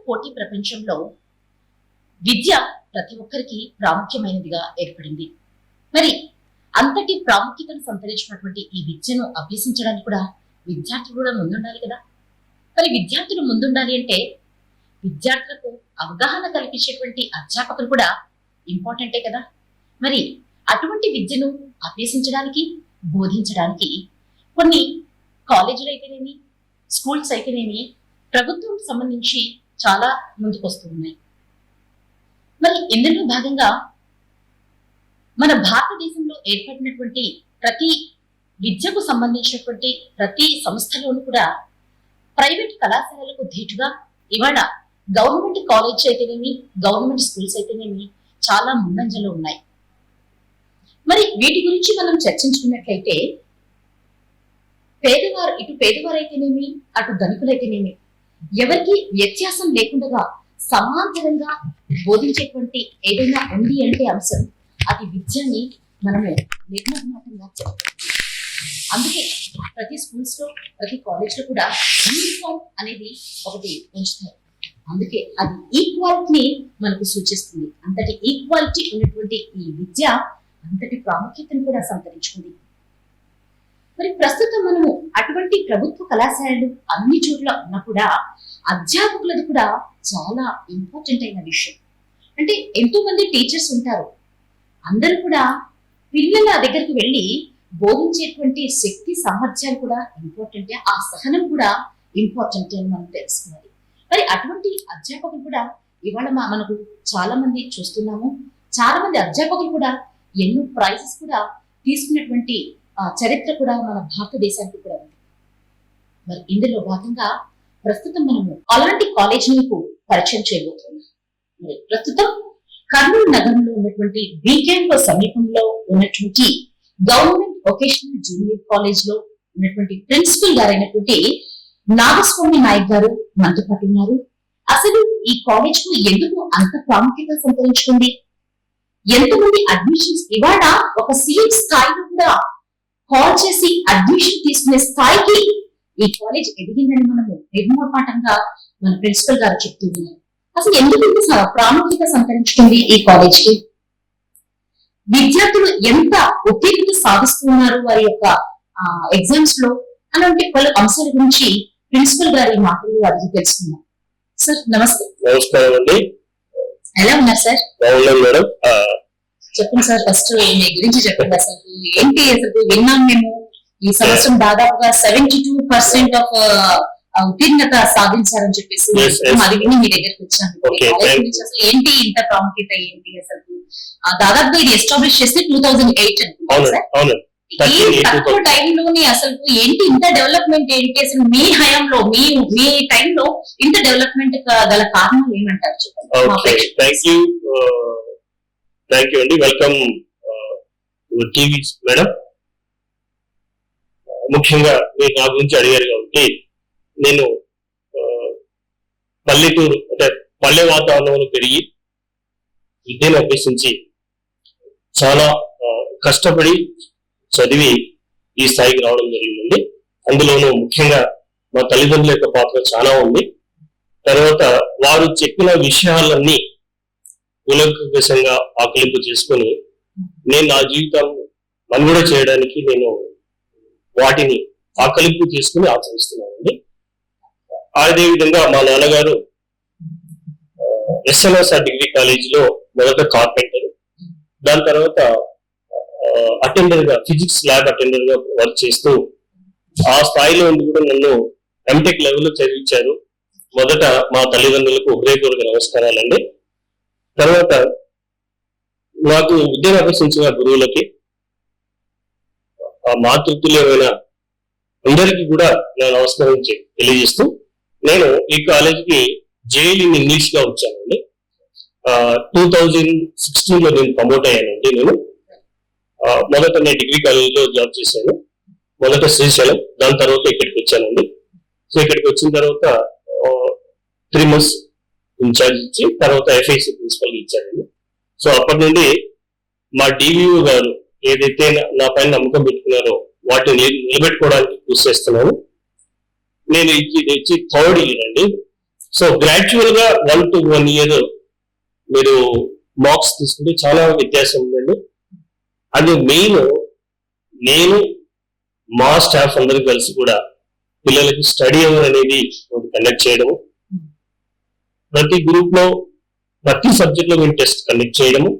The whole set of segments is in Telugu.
పోటీ ప్రపంచంలో విద్య ప్రతి ఒక్కరికి ప్రాముఖ్యమైనదిగా ఏర్పడింది. మరి అంతటి ప్రాముఖ్యతను సంతరించినటువంటి ఈ విద్యను అభ్యసించడానికి కూడా విద్యార్థులు కూడా ముందుండాలి కదా. మరి విద్యార్థులు ముందుండాలి అంటే విద్యార్థులకు అవగాహన కల్పించేటువంటి అధ్యాపకులు కూడా ఇంపార్టెంటే కదా. మరి అటువంటి విద్యను అభ్యసించడానికి, బోధించడానికి కొన్ని కాలేజీలు అయితేనేమి, స్కూల్స్ అయితేనేమి ప్రభుత్వం సంబంధించి చాలా ముందుకొస్తూ ఉన్నాయి. మరి ఇందులో భాగంగా మన భారతదేశంలో ఏర్పడినటువంటి ప్రతి విద్యకు సంబంధించినటువంటి ప్రతి సంస్థలోనూ కూడా ప్రైవేట్ కళాశాలలకు ధీటుగా ఇవాళ గవర్నమెంట్ కాలేజ్ అయితేనేమి, గవర్నమెంట్ స్కూల్స్ అయితేనేమి చాలా ముందంజలో ఉన్నాయి. మరి వీటి గురించి మనం చర్చించుకున్నట్లయితే ఇటు పేదవారైతేనేమి, అటు ధనికులైతేనేమి ఎవరికి వ్యత్యాసం లేకుండా సమాంతరంగా బోధించేటువంటి ఏదైనా ఉంది అంటే అంశం అది విద్యని మనము నిర్మోహమాటంగా చెప్పాలి. అందుకే ప్రతి స్కూల్స్ లో, ప్రతి కాలేజ్ లో కూడా యూనిఫామ్ అనేది ఒకటి ఉంచుతారు. అందుకే అది ఈక్వాలిటీని మనకు సూచిస్తుంది. అంతటి ఈక్వాలిటీ ఉన్నటువంటి ఈ విద్య అంతటి ప్రాముఖ్యతను కూడా సంతరించుకుంది. మరి ప్రస్తుతం మనము అటువంటి ప్రభుత్వ కళాశాలలు అన్ని చోట్ల ఉన్నా కూడా అధ్యాపకులది కూడా చాలా ఇంపార్టెంట్ అయిన విషయం. అంటే ఎంతో మంది టీచర్స్ ఉంటారు, అందరూ కూడా పిల్లల దగ్గరికి వెళ్ళి బోధించేటువంటి శక్తి సామర్థ్యాలు కూడా ఇంపార్టెంటే, ఆ సహనం కూడా ఇంపార్టెంట్ అని మనం తెలుసుకోవాలి. మరి అటువంటి అధ్యాపకులు కూడా ఇవాళ మనకు చాలా మంది చూస్తున్నాము. చాలా మంది అధ్యాపకులు కూడా ఎన్నో ప్రైజెస్ కూడా తీసుకున్నటువంటి చరిత్ర కూడా మన భారతదేశానికి కూడా ఉంది. మరి ఇందులో భాగంగా ప్రస్తుతం మనము అలాంటి కాలేజీలకు పరిచయం చేయబోతున్నాం. మరి ప్రస్తుతం కర్నూలు నగరంలో ఉన్నటువంటి బి క్యాంప్ సమీపంలో ఉన్నటువంటి గవర్నమెంట్ వొకేషనల్ జూనియర్ కాలేజ్ లో ఉన్నటువంటి ప్రిన్సిపల్ గారైనటువంటి నాగస్వామి నాయక్ గారు మనతో పాటు ఉన్నారు. అసలు ఈ కాలేజ్ కు ఎందుకు అంత ప్రాముఖ్యత సంతరించుకుంది, ఎంతమంది అడ్మిషన్స్ ఇవాళ ఒక సీఎం స్థాయిలో కూడా కాల్ చేసి అడ్మిషన్ తీసుకునే స్థాయికి ఈ కాలేజ్ ఎదిగిందని మనము నిర్మోహమాటంగా మన ప్రిన్సిపల్ గారు చెప్తూ ఉన్నారు. అసలు ఎందుకు ఇంత ప్రాముఖ్యత సంతరించుకుంది ఈ కాలేజ్ కి, విద్యార్థులు ఎంత ఉత్తీర్ణత సాధిస్తున్నారు వారి యొక్క ఎగ్జామ్స్ లో, అలాంటి పలు అంశాల గురించి ప్రిన్సిపల్ గారి మాటలు అడిగి తెలుసుకున్నాం. సార్ నమస్తే. నమస్కారం అండి. ఎలా ఉన్నారు సార్? మేడం చెప్పండి సార్, ఫస్ట్ మీ గురించి చెప్పండి. అసలు ఏంటి, అసలు విన్నాం మేము ఈ సంవత్సరం దాదాపుగా 72% ఆఫ్ ఉత్తీర్ణత సాధించారని చెప్పేసి అది విని మీ దగ్గరికి వచ్చాను. అసలు ఏంటి ఇంత ప్రాముఖ్యత ఏంటి, అసలు దాదాపుగా ఇది ఎస్టాబ్లిష్ చేస్తే 2008 అనుకుంటున్నాను. ఈ తక్కువ టైంలోని అసలు ఏంటి ఇంత డెవలప్మెంట్ ఏంటి, అసలు మీ హయాంలో మీ టైంలో ఇంత డెవలప్మెంట్ గల కారణం ఏమంటారు చెప్పండి. థ్యాంక్ యూ అండి. Welcome TV madam. ముఖ్యంగా మీరు నా గురించి అడిగారు కాబట్టి నేను పల్లెటూరు అంటే పల్లె వాతావరణంలో పెరిగి విద్యను అభ్యసించి చాలా కష్టపడి చదివి ఈ స్థాయికి రావడం జరిగిందండి. అందులోనూ ముఖ్యంగా మా తల్లిదండ్రుల యొక్క పాత్ర చాలా ఉంది. తర్వాత వారు చెప్పిన విషయాలన్నీ కూలంకషంగా ఆకలింపు చేసుకొని నేను నా జీవితం మనుగడ చేయడానికి నేను వాటిని ఆకలింపు చేసుకుని ఆచరిస్తున్నానండి. అదేవిధంగా మా నాన్నగారు ఎస్ఎన్ఎస్ఆర్ డిగ్రీ కాలేజీలో మొదట కార్పెంటర్, దాని తర్వాత అటెండర్ గా ఫిజిక్స్ ల్యాబ్ అటెండర్ గా వర్క్ చేస్తూ ఆ స్థాయిలో ఉండి కూడా నన్ను ఎంటెక్ లెవెల్లో చదివించారు. మొదట మా తల్లిదండ్రులకు హృదయపూర్వక నమస్కారాలండి. తర్వాత నాకు విద్యను అభ్యసించిన గురువులకి, ఆ మాతృతుల్యమైన అందరికీ కూడా నేను నమస్కారం తెలియజేస్తూ నేను ఈ కాలేజీకి జేఈల్ ఇన్ ఇంగ్లీష్ గా వచ్చానండి. 2016 లో నేను ప్రమోట్ అయ్యానండి. నేను మొదట నేను డిగ్రీ కాలేజీలో జాబ్ చేశాను. మొదట శ్రీశైలం, దాని తర్వాత ఇక్కడికి వచ్చానండి. సో ఇక్కడికి వచ్చిన తర్వాత 3 months ఇన్ఛార్జ్ ఇచ్చి తర్వాత ఎఫ్ఐసి ప్రిన్సిపల్ ఇచ్చానండి. సో అప్పటి నుండి మా డివిఓ గారు ఏదైతే నా పైన నమ్మకం పెట్టుకున్నారో వాటిని నిలబెట్టుకోవడానికి కృషి చేస్తున్నాను. నేను ఇది వచ్చి 3rd year అండి. సో గ్రాడ్యువల్ గా 1 to 1 year మీరు మార్క్స్ తీసుకుంటే చాలా వ్యత్యాసం ఉందండి. అది మెయిన్ నేను మా స్టాఫ్ అందరూ కలిసి కూడా పిల్లలకి స్టడీ అవర్ అనేది కండక్ట్ చేయడము, ప్రతి గ్రూప్ లో ప్రతి సబ్జెక్ట్ లో మేము టెస్ట్ కండక్ట్ చేయడము,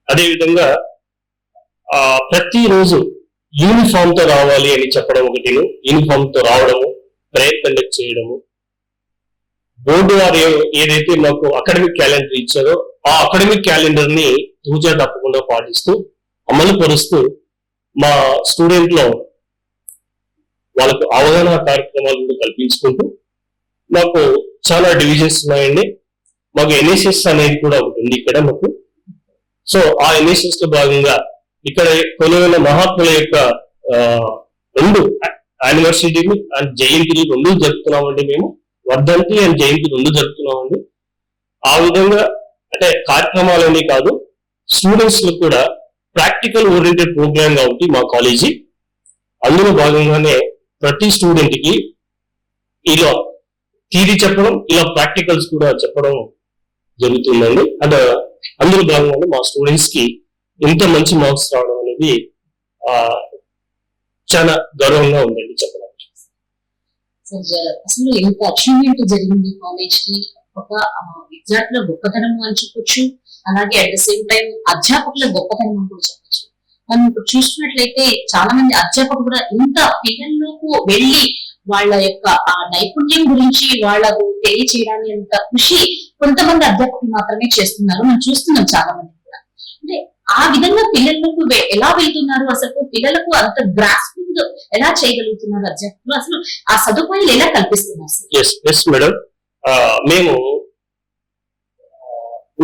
అదేవిధంగా ప్రతిరోజు యూనిఫామ్ తో రావాలి అని చెప్పడం ఒకటి, యూనిఫామ్ తో రావడము, ప్రేయర్ కండక్ట్ చేయడము, బోర్డు వారు ఏదైతే మాకు అకాడమిక్ క్యాలెండర్ ఇచ్చారో ఆ అకాడమిక్ క్యాలెండర్ ని తూచా తప్పకుండా పాటిస్తూ అమలు పరుస్తూ మా స్టూడెంట్ లో వాళ్ళకు అవగాహన కార్యక్రమాలు కూడా కల్పించుకుంటూ, మాకు చాలా డివిజన్స్ ఉన్నాయండి. మాకు ఎన్ఎస్ఎస్ అనేది కూడా ఒకటి ఉంది ఇక్కడ మాకు. సో ఆ ఎన్ఎస్ఎస్ లో భాగంగా ఇక్కడ కొలువైన మహాత్ముల యొక్క 2 యానివర్సిటీలు అండ్ జయంతిలు 2 జరుపుతున్నామండి. మేము వర్ధంతి అండ్ జయంతి 2 జరుపుతున్నామండి. ఆ విధంగా అంటే కార్యక్రమాలన్నీ కాదు, స్టూడెంట్స్ లో కూడా ప్రాక్టికల్ ఓరియంటెడ్ ప్రోగ్రామ్ కాబట్టి మా కాలేజీ, అందులో భాగంగానే ప్రతి స్టూడెంట్ కి ఇలా థియరీ చెప్పడం, ఇలా ప్రాక్టికల్స్ కూడా చెప్పడం జరుగుతుందండి. అండ్ అందులో భాగంగానే మా స్టూడెంట్స్ కి ఇంత మంచి మార్క్స్ రావడం అనేది చాలా గౌరవంగా ఉందండి చెప్పడానికి. అసలు ఎంత అచీవ్మెంట్ జరిగింది కాలేజ్ కి, ఒక విద్యార్థుల గొప్పతనం అని చెప్పొచ్చు, అలాగే అట్ ద సేమ్ టైం అధ్యాపకుల గొప్పతనం అని కూడా చెప్పొచ్చు. మనం ఇప్పుడు చూస్తున్నట్లయితే చాలా మంది అధ్యాపకులు కూడా ఇంత పిల్లలకు వెళ్ళి వాళ్ళ యొక్క ఆ నైపుణ్యం గురించి వాళ్ళకు తెలియచేయడానికి అంత కృషి కొంతమంది అధ్యాపకులు మాత్రమే చేస్తున్నారు. మనం చూస్తున్నాం చాలా మంది కూడా. అంటే ఆ విధంగా పిల్లలకు ఎలా వెళ్తున్నారు, అసలు పిల్లలకు అంత గ్రాస్పింగ్ ఎలా చేయగలుగుతున్నారు అధ్యాపకులు, అసలు ఆ సదుపాయాలు ఎలా కల్పిస్తున్నారు? మేడం, మేము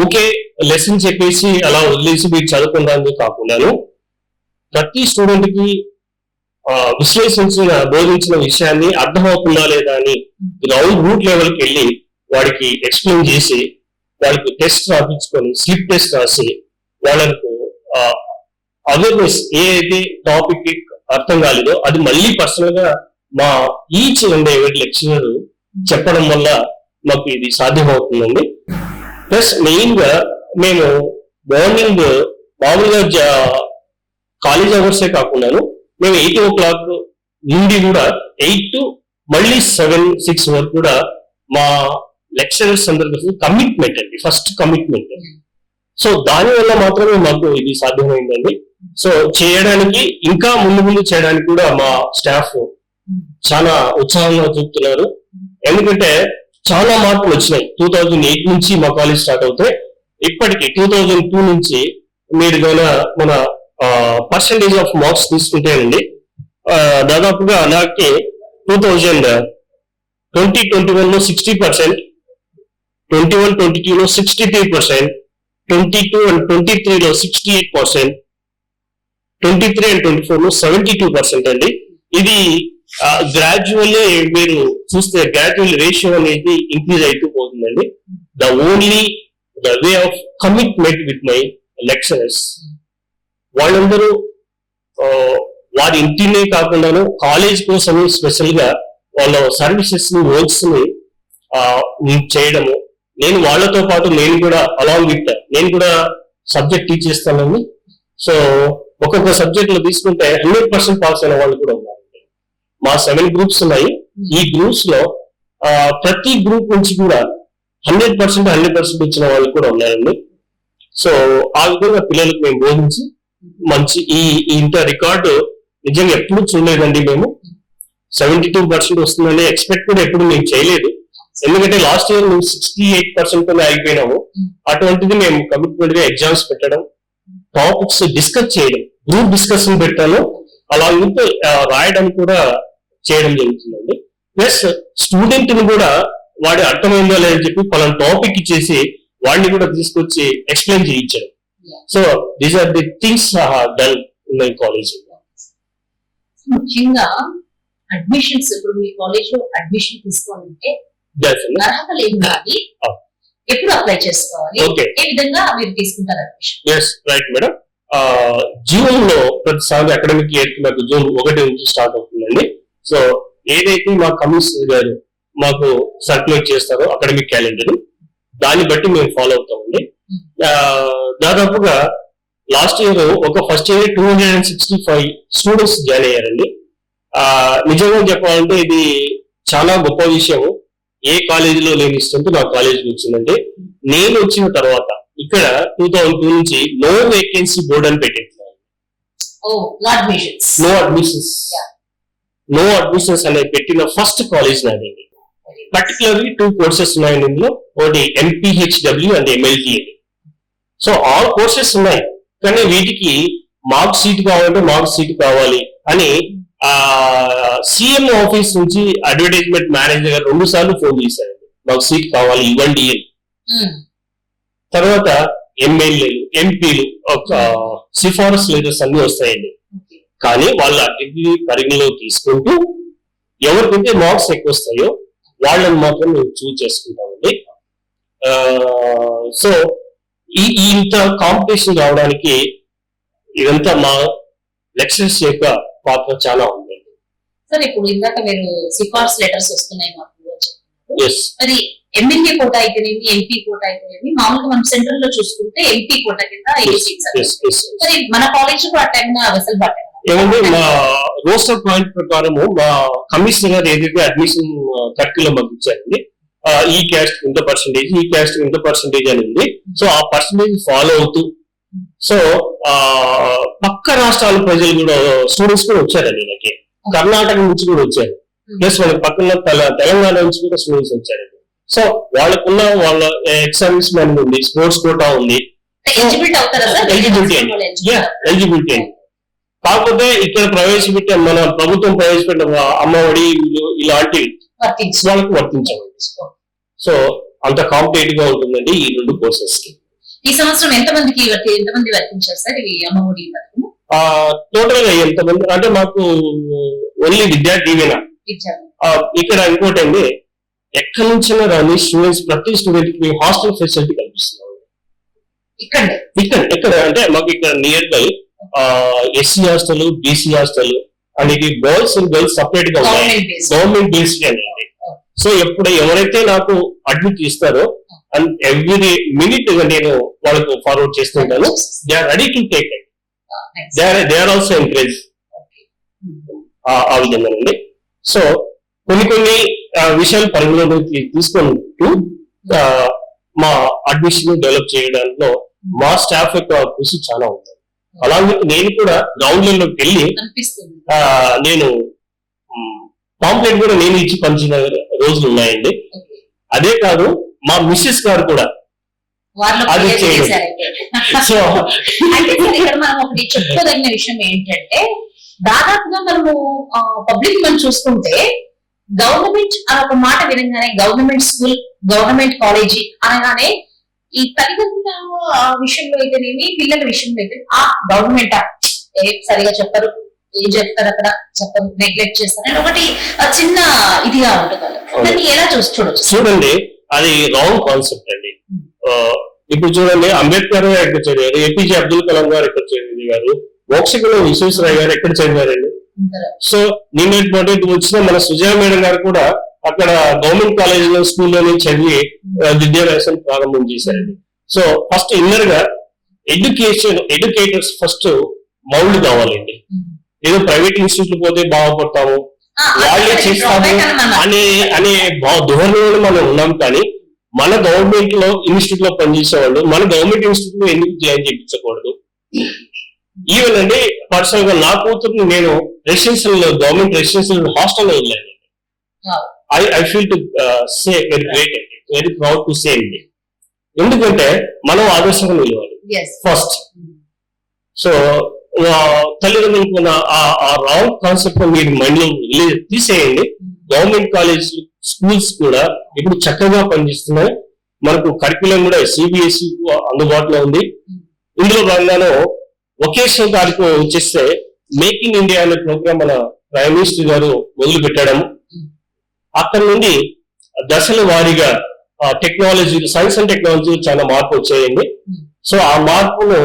ఓకే లెసన్ చెప్పేసి అలా వదిలేసి మీరు చదువుకుంటానికి కాకుండాను ప్రతి స్టూడెంట్ కి విశ్లేషించిన బోధించిన విషయాన్ని అర్థమవుతుందా లేదా అని గ్రౌండ్ రూట్ లెవెల్కి వెళ్ళి వాడికి ఎక్స్ప్లెయిన్ చేసి వాడికి టెస్ట్ రాపించుకొని స్లిప్ టెస్ట్ రాసి వాళ్ళకు అవేర్నెస్ ఏదైతే టాపిక్ అర్థం కాలేదో అది మళ్ళీ పర్సనల్ గా మా ఈచ్ అండ్ ఎవరి లెక్చరర్ చెప్పడం వల్ల మాకు ఇది సాధ్యమవుతుందండి. ప్లస్ మెయిన్ గా మేము మార్నింగ్ మామూలుగా కాలేజ్ అవర్సే కాకుండాను మేము 8 o'clock నుండి కూడా 8 to మళ్ళీ 7-6 వరకు కూడా మా లెక్చరర్స్ అందరికీ కమిట్మెంట్ అండి, ఫస్ట్ కమిట్మెంట్. సో దానివల్ల మాత్రమే మాకు ఇది సాధ్యమైందండి. సో చేయడానికి ఇంకా ముందు చేయడానికి కూడా మా స్టాఫ్ చాలా ఉత్సాహంగా చూపుతున్నారు. ఎందుకంటే చాలా మార్పులు వచ్చినాయి. 2008 నుంచి మా కాలేజ్ స్టార్ట్ అవుతే ఇప్పటికి 2002 నుంచి మీరు మన పర్సంటేజ్ ఆఫ్ మార్క్స్ తీసుకుంటేనండి దాదాపుగా నాకు 2020-21లో 60%, 21-22లో 63%, 22 and 23లో 68%, 23 and 24లో 72% అండి. ఇది గ్రాడ్యువల్లీ మీరు చూస్తే గ్రాడ్యువల్ రేషియో అనేది ఇంక్రీజ్ అవుతూ పోతుందండి. The way of commitment with my lecturers, వాళ్ళందరూ వారి ఇంటినే కాకుండాను కాలేజ్ కోసం స్పెషల్ గా వాళ్ళ సర్వీసెస్ ని వర్క్స్ ని చేయడము. నేను వాళ్ళతో పాటు నేను కూడా అలాంగ్ విత్ నేను కూడా సబ్జెక్ట్ టీచ్ చేస్తానండి. సో ఒక్కొక్క సబ్జెక్ట్ లో తీసుకుంటే 100% పాస్ అయిన వాళ్ళు కూడా ఉన్నారు. మా 7 గ్రూప్స్ ఉన్నాయి. ఈ గ్రూప్స్ లో ప్రతి గ్రూప్ నుంచి కూడా 100% ఇచ్చిన వాళ్ళు కూడా ఉన్నారండి. సో ఆ విధంగా పిల్లలకు మేము బోధించి మంచి ఇంత రికార్డు నిజంగా ఎప్పుడు చూడలేదండి. మేము 72% వస్తుందని ఎక్స్పెక్ట్ కూడా ఎప్పుడు మేము చేయలేదు. ఎందుకంటే లాస్ట్ ఇయర్ మేము 68% ఆగిపోయినాము. అటువంటిది మేము కమిట్మెంట్ గా ఎగ్జామ్స్ పెట్టడం, టాపిక్స్ డిస్కస్ చేయడం, గ్రూప్ డిస్కషన్ పెట్టాను, అలా ఇంత రాయడం కూడా చేయడం జరుగుతుందండి. ప్లస్ స్టూడెంట్ ని కూడా వాడి అర్థమైందో లేదని చెప్పి పలానా టాపిక్ ఇచ్చేసి వాడిని కూడా తీసుకొచ్చి ఎక్స్ప్లెయిన్ చేయించడం. So these are the things done in my college. ముఖ్యంగా అడ్మిషన్స్, ఇప్పుడు మీ కాలేజ్ లో అడ్మిషన్ తీసుకోవాలంటే అర్హతలు ఏమి, ఎప్పుడు అప్లై చేసుకోవాలి, ఏ విధంగా మీరు తీసుకుంటారు admission? Yes right madam. June లో ప్రతిసారి అకాడమిక్ ఇయర్ నాకు జూన్ 1 నుంచి స్టార్ట్ అవుతుందండి. సో ఏదైతే మా కమిషనర్ గారు మాకు సర్క్యులేట్ చేస్తారు అకాడమిక్ క్యాలెండర్, దాన్ని బట్టి మేము ఫాలో అవుతామండి. దాదాపుగా లాస్ట్ ఇయర్ ఒక ఫస్ట్ ఇయర్ 265 స్టూడెంట్స్ జాయిన్ అయ్యారండి. నిజంగా చెప్పాలంటే ఇది చాలా గొప్ప విషయం. ఏ కాలేజీలో లేని స్ట్రెంత్ నా కాలేజీకి వచ్చిందంటే, నేను వచ్చిన తర్వాత ఇక్కడ 2002 నుంచి నో వేకెన్సీ బోర్డ్ అని పెట్టింది. నో అడ్మిషన్స్ అనేది పెట్టిన ఫస్ట్ కాలేజ్ నాదండి. పర్టికులర్లీ 2 కోర్సెస్ ఉన్నాయండి ఇందులో. ఒకటి MPHW and MLTA. So all courses ఉన్నాయి, కానీ వీటికి మార్క్ సీట్ కావాలంటే మార్క్ సీట్ కావాలి అని CM ఆఫీస్ నుంచి అడ్వర్టైజ్మెంట్ మేనేజర్ గారు 2 సార్లు ఫోన్ చేశారండి, మాకు సీట్ కావాలి ఇవ్వండి అని. తర్వాత ఎమ్మెల్యేలు, ఎంపీలు ఒక సిఫారసు లెటర్స్ అన్ని వస్తాయండి. కానీ వాళ్ళు అన్నింటినీ పరిగణలో తీసుకుంటూ ఎవరికైతే మార్క్స్ ఎక్కువ వస్తాయో వాళ్ళని మాత్రం మేము చూజ్ చేసుకుంటామండి. సో ఇంత కాంపిటీషన్ రావడానికి ఇదంతా మా లెక్చరర్స్ యొక్క పాత్ర చాలా ఉందండి. సార్ ఇప్పుడు ఇందాక మీరు సిఫార్సు లెటర్స్ వస్తున్నాయి మాకు Yes. మరి ఎమ్మెల్యే కోటా అయితేనేమి, ఎంపీ కోటా అయితేనేమి, మామూలుగా మనం సెంట్రల్ లో చూసుకుంటే ఎంపీ కోటా కింద మరి మన కాలేజ్ లో ఆ టైం వెసులుబాటు ఏమంటే మా రోస్టర్ పాయింట్ ప్రకారము మా కమిషనర్ గారు ఏదైతే అడ్మిషన్ కర్క్యులం మాకు ఇచ్చారండి, ఈ క్యాస్ట్ ఇంత పర్సెంటేజ్, ఈ క్యాస్ట్ ఇంత పర్సెంటేజ్ అని ఉంది. సో ఆ పర్సెంటేజ్ ఫాలో అవుతూ, సో పక్క రాష్ట్రాల ప్రజలు కూడా స్టూడెంట్స్ కూడా వచ్చారండి. నాకు కర్ణాటక నుంచి కూడా వచ్చారు, ప్లస్ వాళ్ళ పక్కన తెలంగాణ నుంచి కూడా స్టూడెంట్స్ వచ్చారండి. సో వాళ్ళకున్న వాళ్ళ ఎక్సర్వీస్ మెన్ ఉంది, స్పోర్ట్స్ కోటా ఉంది, ఎలిజిబిలిటీ అండి. కాకపోతే ఇక్కడ ప్రవేశపెట్టే మన ప్రభుత్వం ప్రవేశపెట్టిన అమ్మఒడి ఇలాంటివి వాళ్ళకి వర్తించాలండి. సో అంత కాంపిటేటివ్ గా ఉంటుందండి ఈ 2 కోర్సెస్ కి. ఈ సంవత్సరం ఎంతమంది వర్తించారు సార్ ఈ అమ్మఒడి పథకం? టోటల్ గా ఎంతమంది అంటే మాకు ఓన్లీ విద్యా దీవెన. ఇక్కడ ఇంకోటి అండి, ఎక్కడి నుంచైనా రాని స్టూడెంట్స్, ప్రతి స్టూడెంట్ కి హాస్టల్ ఫెసిలిటీ కల్పిస్తున్నాం ఇక్కడ అంటే మాకు ఇక్కడ near by SC hostel, BC hostel and ఇది బాయ్స్ అండ్ గర్ల్స్ సపరేట్ గా ఉన్నాయి, గవర్నమెంట్ బేస్డ్ అండి. సో ఎవరైతే నాకు అడ్మిట్ ఇస్తారో అండ్ ఎవ్రీ మినిట్ నేను వాళ్ళకు ఫార్వర్డ్ చేస్తుంటాను. They are ready to take it, they are also encourage ఆ విధంగానండి. సో కొన్ని విషయాలు పరిగణలోకి తీసుకుంటూ మా అడ్మిషన్ డెవలప్ చేయడంలో మా స్టాఫ్ యొక్క కృషి చాలా ఉంది. అలాగే నేను కూడా గ్రౌండ్ లెవెల్లోకి వెళ్ళి నేను పాంప్లెట్ కూడా నేను ఇచ్చి పంచిన రోజులు ఉన్నాయండి. అదే కాదు, మా మిస్సెస్ గారు కూడా అది చేయండి. సో ఇక్కడ మనం ఒకటి చెప్పుకోదగిన విషయం ఏంటంటే, దాదాపుగా మనము పబ్లిక్ మనం చూసుకుంటే గవర్నమెంట్ అని ఒక మాట వినగానే, గవర్నమెంట్ స్కూల్, గవర్నమెంట్ కాలేజీ అనగానే ఈ తల్లిదండ్రుల విషయంలో అయితేనేమి, పిల్లల విషయంలో అయితే గవర్నమెంట్ సరిగా చెప్పరు, ఏం చెప్తారు అక్కడ చెప్పరు, నెగ్లెక్ట్ చేస్తారు అని ఒకటి చిన్న ఇదిగా ఉంటుంది. దాన్ని ఎలా చూడొచ్చు? చూడండి, అది రాంగ్ కాన్సెప్ట్ అండి. ఇప్పుడు చూడండి, అంబేద్కర్ ఎక్కడ చదివారు, APJ అబ్దుల్ కలాం గారు ఎక్కడ చదివారు, మోక్షకులు విశ్వేశ్వరయ్య గారు ఎక్కడ చదివారండి. సో నిన్నటి వచ్చిన మన సుజయ మేడం గారు కూడా అక్కడ గవర్నమెంట్ కాలేజీలో, స్కూల్లోనే చదివి విద్యాభ్యాసం ప్రారంభం చేశారండి. సో ఫస్ట్ ఇన్నర్ గా ఎడ్యుకేటర్స్ ఫస్ట్ మౌల్డ్ కావాలండి. ఏదో ప్రైవేట్ ఇన్స్టిట్యూట్ పోతే బాగుపడతాము, వాళ్ళే చేస్తాము అనే ధోరణిలో మనం ఉన్నాం. కానీ మన గవర్నమెంట్ లో ఇన్స్టిట్యూట్ లో పనిచేసేవాళ్ళు మన గవర్నమెంట్ ఇన్స్టిట్యూట్ లో ఎందుకు జాయిన్ చేయించకూడదు? ఈవెన్ అండి, పర్సనల్ గా నా కూతుర్ని నేను రెసిడెన్షియల్ గవర్నమెంట్ రెసిడెన్షియల్ హాస్టల్లో వెళ్ళాను. I feel to say very great, very proud to say అండి. ఎందుకంటే మనం ఆదర్శంగా నిలవాలి ఫస్ట్. సో తల్లిదండ్రులకు ఆ రాంగ్ కాన్సెప్ట్ మీరు మైండ్ లో తీసేయండి. గవర్నమెంట్ కాలేజ్, స్కూల్స్ కూడా ఇప్పుడు చక్కగా పనిచేస్తున్నాయి. మనకు కరిక్యులం కూడా CBSE అందుబాటులో ఉంది. ఇందులో భాగంగానే వొకేషనల్ కార్యక్రమం వచ్చేస్తే మేక్ ఇన్ ఇండియా అనే ప్రోగ్రామ్ మన ప్రైమ్ మినిస్టర్ గారు మొదలు పెట్టడం. అక్కడ నుండి దశల వారీగా టెక్నాలజీ, సైన్స్ అండ్ టెక్నాలజీ చాలా మార్పు వచ్చాయండి. సో ఆ మార్పును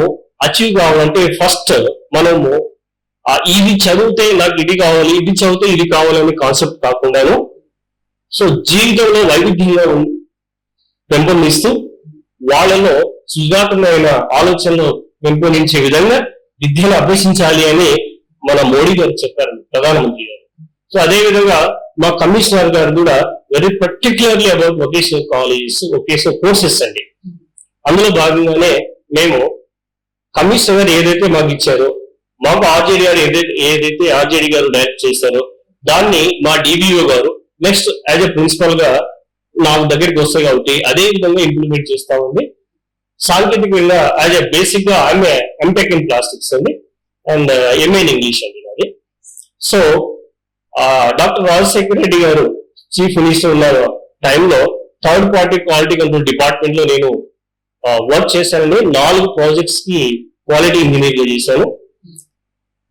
అచీవ్ కావాలంటే ఫస్ట్ మనము ఇది చదివితే నాకు ఇది కావాలి, ఇది చదివితే ఇది కావాలనే కాన్సెప్ట్ కాకుండాను సో జీవితంలో వైవిధ్యంగా పెంపొందిస్తూ వాళ్ళలో సృజనాత్మకమైన ఆలోచనలు పెంపొందించే విధంగా విద్యను అభ్యసించాలి అని మన మోడీ గారు చెప్పారు, ప్రధానమంత్రి గారు. సో అదే విధంగా మా కమిషనర్ గారు కూడా very particularly about vocational colleges, vocational courses అండి. అందులో భాగంగానే మేము కమిషనర్ గారు ఏదైతే మాకు ఇచ్చారో, మాకు ఆర్జేడీ గారు ఏదైతే ఆర్జేడీ గారు డైరెక్ట్ చేశారో దాన్ని మా డిబిఓ గారు నెక్స్ట్ యాజ్ ఎ ప్రిన్సిపల్ గా నాకు దగ్గరికి వస్తాయి కాబట్టి అదే విధంగా ఇంప్లిమెంట్ చేస్తామండి. సాంకేతికంగా యాజ్ ఎ బేసిక్ గా ఆమె ఎంటెక్ ఇన్ ప్లాస్టిక్స్ అండి అండ్ ఎంఏ ఇన్ ఇంగ్లీష్ అండి నాది. సో డాక్టర్ రాజశేఖర రెడ్డి గారు చీఫ్ మినిస్టర్ ఉన్న టైంలో third party quality control department లో నేను వర్క్ చేశానండి. 4 ప్రాజెక్ట్స్ కి క్వాలిటీ ఇంజనీర్ గా చేశాను.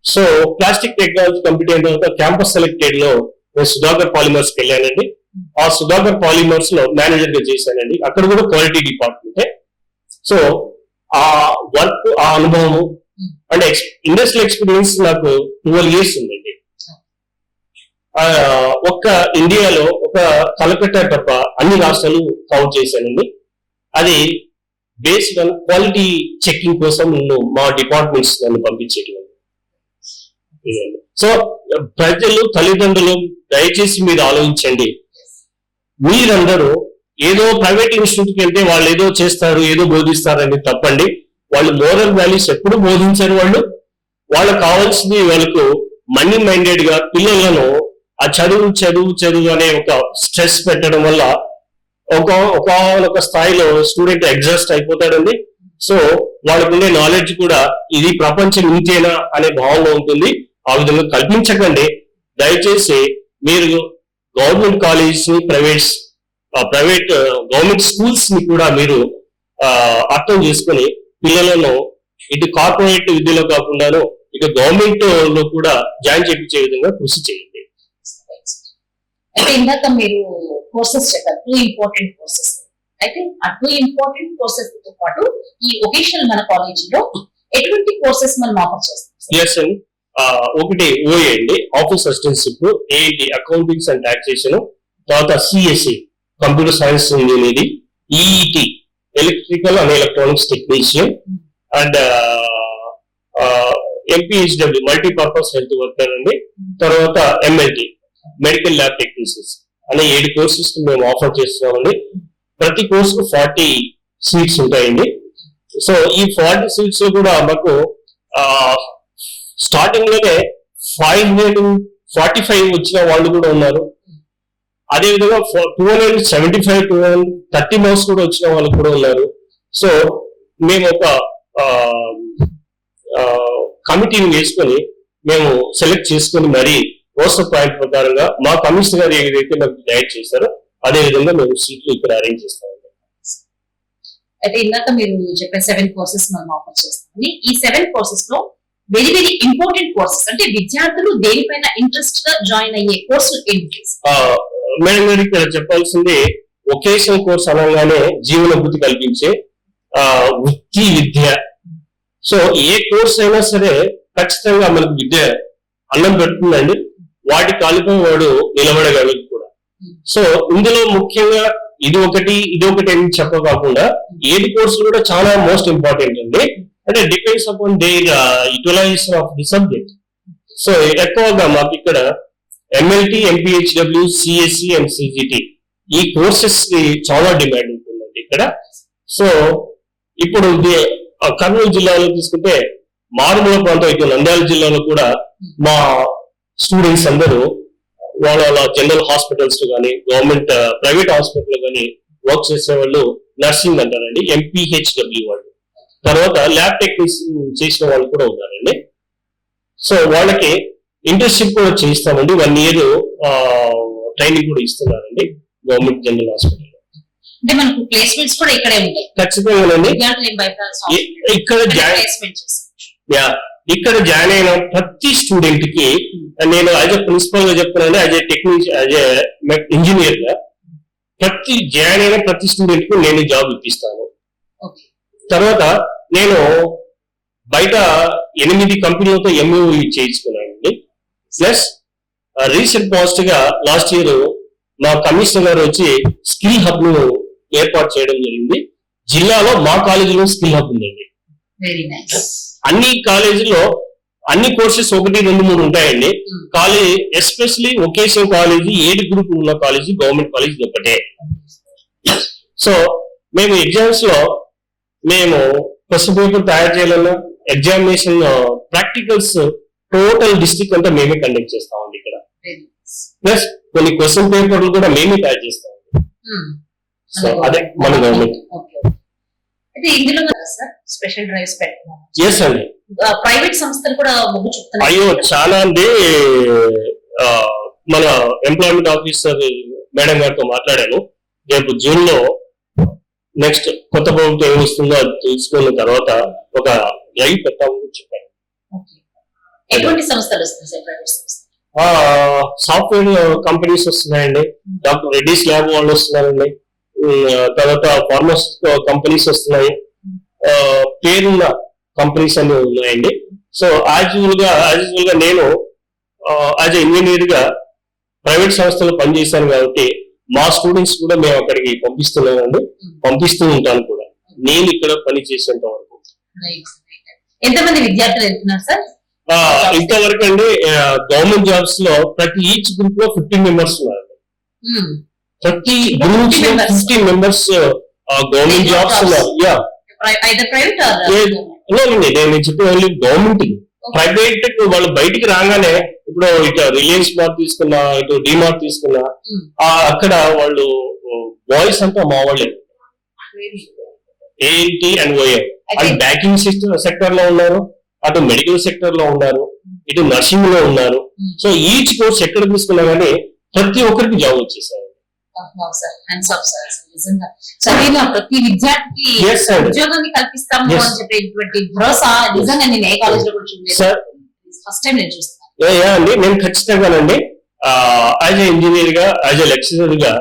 సో ప్లాస్టిక్ టెక్నాలజీ కంప్లీట్ అయిన తర్వాత క్యాంపస్ సెలెక్టెడ్ లో నేను సుధాకర్ పాలిమర్స్ కి వెళ్ళానండి. ఆ సుధాకర్ పాలిమర్స్ లో మేనేజర్ గా చేశానండి. అక్కడ కూడా క్వాలిటీ డిపార్ట్మెంటే. సో ఆ వర్క్, ఆ అనుభవం అంటే ఇండస్ట్రియల్ ఎక్స్పీరియన్స్ నాకు 12 years ఉందండి. ఒక్క ఇండియాలో ఒక కలకత్తా తప్ప అన్ని రాష్ట్రాలు కవర్ చేశానండి. అది బేస్డ్ ఆన్ క్వాలిటీ చెకింగ్ కోసం మా డిపార్ట్మెంట్స్ నన్ను పంపించేటువంటి. సో ప్రజలు, తల్లిదండ్రులు దయచేసి మీరు ఆలోచించండి. మీరందరూ ఏదో ప్రైవేట్ ఇన్స్టిట్యూట్కి వెళ్తే వాళ్ళు ఏదో చేస్తారు, ఏదో బోధిస్తారని తప్పండి. వాళ్ళు మోరల్ వాల్యూస్ ఎప్పుడు బోధించారు. వాళ్ళకు కావాల్సింది వాళ్ళకు మనీ మైండెడ్ గా పిల్లలను ఆ చదువు అనే ఒక స్ట్రెస్ పెట్టడం వల్ల ఒక స్థాయిలో స్టూడెంట్ ఎగ్జాస్ట్ అయిపోతాడండి. సో వాళ్ళకు ఉండే నాలెడ్జ్ కూడా ఇది ప్రపంచం ఇంతేనా అనే భావన ఉంటుంది. ఆ విధంగా కల్పించకండి. దయచేసి మీరు గవర్నమెంట్ కాలేజెస్ ని, ప్రైవేట్ గవర్నమెంట్ స్కూల్స్ ని కూడా మీరు అర్థం చేసుకుని పిల్లలను ఇటు కార్పొరేట్ విద్యలో కాకుండాను ఇటు గవర్నమెంట్ లో కూడా జాయిన్ చేయించే విధంగా కృషి చేయండి. అయితే ఇందాక మీరు కోర్సెస్ చెప్పారు, 2 important కోర్సెస్. అయితే ఆ 2 important కోర్సెస్ తో పాటు ఈ వొకేషనల్ మన కాలేజీలో ఎటువంటి కోర్సెస్ మనం ఆఫర్ చేస్తాం? ఎస్ అండి. ఒకటి ఓఏ అండి, office assistantship, AIT accountings and taxation, తర్వాత CSC computer science engineering, EET electrical and electronics technician and MPHW multipurpose health worker అండి. తర్వాత ఎంఎల్టీ మెడికల్ ల్యాబ్ టెక్నీషియన్స్ అనే 7 కోర్సెస్ మేము ఆఫర్ చేస్తున్నామండి. ప్రతి కోర్సుకు 40 సీట్స్ ఉంటాయండి. సో ఈ 40 సీట్స్ లో కూడా మాకు స్టార్టింగ్ లోనే 545 వచ్చిన వాళ్ళు కూడా ఉన్నారు. అదేవిధంగా 275 230 మార్క్స్ కూడా వచ్చిన వాళ్ళు కూడా ఉన్నారు. సో మేము ఒక కమిటీని వేసుకొని మేము సెలెక్ట్ చేసుకొని మరి రోస్టర్ పాయింట్ ప్రకారంగా మా కమిషనర్ గారు ఏదైతే మాకు గైడ్ చేశారో అదే విధంగా మేము సీట్లు ఇక్కడ అరేంజ్ చేస్తామండి. అయితే ఇందాక మీరు చెప్పే 7 కోర్సెస్ మనం ఆఫర్ చేస్తామని, ఈ 7 కోర్సెస్ లో వెరీ ఇంపార్టెంట్ కోర్సెస్ అంటే విద్యార్థులు దేనిపైన ఇంట్రెస్ట్ గా జాయిన్ అయ్యే కోర్సులు ఏంటి? మేడం గారు ఇక్కడ చెప్పాల్సింది వొకేషనల్ కోర్స్ అనగానే జీవనోభూతి కల్పించే వృత్తి విద్య. సో ఏ కోర్స్ అయినా సరే ఖచ్చితంగా మనకు విద్య అన్నం పెడుతుందండి. వాటి కాలిపై వాడు నిలబడగలడు కూడా. సో ఇందులో ముఖ్యంగా ఇది ఒకటి అని చెప్పకాకుండా ఏది కోర్సులు కూడా చాలా మోస్ట్ ఇంపార్టెంట్ అండి. అంటే depends upon their utilisation of the subject. So ఎక్కువగా మాకు ఇక్కడ MLT, MPHW, CSC and CGT ఈ కోర్సెస్ కి చాలా డిమాండ్ ఉంటుందండి ఇక్కడ. సో ఇప్పుడు కర్నూలు జిల్లాలో తీసుకుంటే మారుమూల ప్రాంతం ఇటు నంద్యాల జిల్లాలో కూడా మా స్టూడెంట్స్ అందరూ వాళ్ళ జనరల్ హాస్పిటల్స్ లో కానీ గవర్నమెంట్ ప్రైవేట్ హాస్పిటల్ కానీ వర్క్ చేసే వాళ్ళు నర్సింగ్ అంటారండి, ఎంపీహెచ్డబ్ల్యూ వాళ్ళు. తర్వాత ల్యాబ్ టెక్నీషియన్ చేసిన వాళ్ళు కూడా ఉన్నారండి. సో వాళ్ళకి ఇంటర్న్షిప్ కూడా చేయిస్తామండి. 1 year ట్రైనింగ్ కూడా ఇస్తున్నారండి గవర్నమెంట్ జనరల్ హాస్పిటల్. అంటే మనకు ప్లేస్మెంట్స్ కూడా ఇక్కడే ఉంటాయి ఖచ్చితంగానండి. ఇక్కడ జాయిన్ అయిన ప్రతి స్టూడెంట్ కి నేను యాజ్ ఎ ప్రిన్సిపల్ గా చెప్తున్నాను, as a technician, as a engineer గా జాయిన్ అయిన ప్రతి స్టూడెంట్ కు నేను జాబ్ ఇప్పిస్తాను. తర్వాత నేను బయట 8 కంపెనీలతో ఎంఓయూ చేయించుకున్నానండి. ప్లస్ రీసెంట్ పాస్ట్ గా లాస్ట్ ఇయర్ మా కమిషనర్ గారు వచ్చి స్కిల్ హబ్ ను ఏర్పాటు చేయడం జరిగింది. జిల్లాలో మా కాలేజీలో స్కిల్ హబ్ ఉందండి. Very nice. అన్ని కాలేజీలో అన్ని కోర్సెస్ 1, 2, 3 ఉంటాయండి. College especially vocational college 7 group ఉన్న కాలేజీ గవర్నమెంట్ కాలేజీ ఒకటే. సో మేము ఎగ్జామ్స్ లో మేము క్వశ్చన్ పేపర్ తయారు చేయాలన్నా ఎగ్జామినేషన్ ప్రాక్టికల్స్ టోటల్ డిస్ట్రిక్ట్ అంతా మేమే కండక్ట్ చేస్తామండి ఇక్కడ. ప్లస్ కొన్ని క్వశ్చన్ పేపర్లు కూడా మేమే తయారు చేస్తామండి. సో అదే మన గవర్నమెంట్. అయితే ఇందులో సార్ స్పెషల్ డ్రైవ్స్ పెట్టుకున్నాం. ఎస్ అండి. ప్రైవేట్ సంస్థలు కూడా మొగ్గు చూపుతున్నాయి. అయ్యో చాలా అండి. మన ఎంప్లాయ్మెంట్ ఆఫీసర్ మేడం గారితో మాట్లాడాను. రేపు జూన్ లో నెక్స్ట్ కొత్త ప్రభుత్వం ఏమి వస్తుందో అది తెలుసుకున్న తర్వాత ఒక డ్రైవ్ పెట్టామని చెప్పారు. ఎటువంటి సంస్థలు వస్తాయి సార్? ప్రైవేట్ సంస్థలు సాఫ్ట్వేర్ కంపెనీస్ వస్తున్నాయండి. డాక్టర్ రెడ్డిస్ ల్యాబ్ వాళ్ళు వస్తున్నారండి. తర్వాత ఫార్మస్ కంపెనీస్ వస్తున్నాయి. పేరున్న కంపెనీస్ అన్ని ఉన్నాయండి. సో యాజ్ యూజువల్ గా నేను యాజ్ ఇంజనీర్ గా ప్రైవేట్ సంస్థలో పనిచేశాను కాబట్టి మా స్టూడెంట్స్ కూడా మేము అక్కడికి పంపిస్తున్నామండి. పంపిస్తూ ఉంటాను కూడా నేను ఇక్కడ పని చేసేంత వరకు. ఎంతమంది విద్యార్థులు వెళ్తున్నారు సార్? ఇంతవరకు అండి గవర్నమెంట్ జాబ్స్ లో ప్రతి ఈచ్ గ్రూప్ లో 15 మెంబర్స్ ఉన్నారండి. ప్రతి గ్రూప్స్ లో 15 మెంబర్స్ గవర్నమెంట్ జాబ్స్ ఉన్నారు. నేను చెప్పే ఓన్లీ గవర్నమెంట్. ప్రైవేట్ వాళ్ళు బయటికి రాగానే ఇప్పుడు ఇటు రిలయన్స్ మార్ట్ తీసుకున్నా, ఇటు డిమార్ట్ తీసుకున్నా, అక్కడ వాళ్ళు బాయ్స్ అంతా మా వాళ్ళే. ANT and OM and banking sector లో ఉన్నారు, అటు మెడికల్ సెక్టర్ లో ఉన్నారు, ఇటు నర్సింగ్ లో ఉన్నారు. సో ఈచ్ కోర్స్ ఎక్కడ తీసుకున్నా కానీ ప్రతి ఒక్కరికి జాబ్ వచ్చేసారు. ప్రతి విద్యార్థికి ఉద్యోగాన్ని కల్పిస్తాము అని చెప్పేటువంటి భరోసా నిజంగా నేను ఏ కాలేజ్ లో కూడా చూడలేదు. ఫస్ట్ టైం నేను చూస్తాను అండి. నేను ఖచ్చితంగానండి యాజ్ ఏ ఇంజనీర్ గా, యాజ్ ఏ లెక్చరర్ గా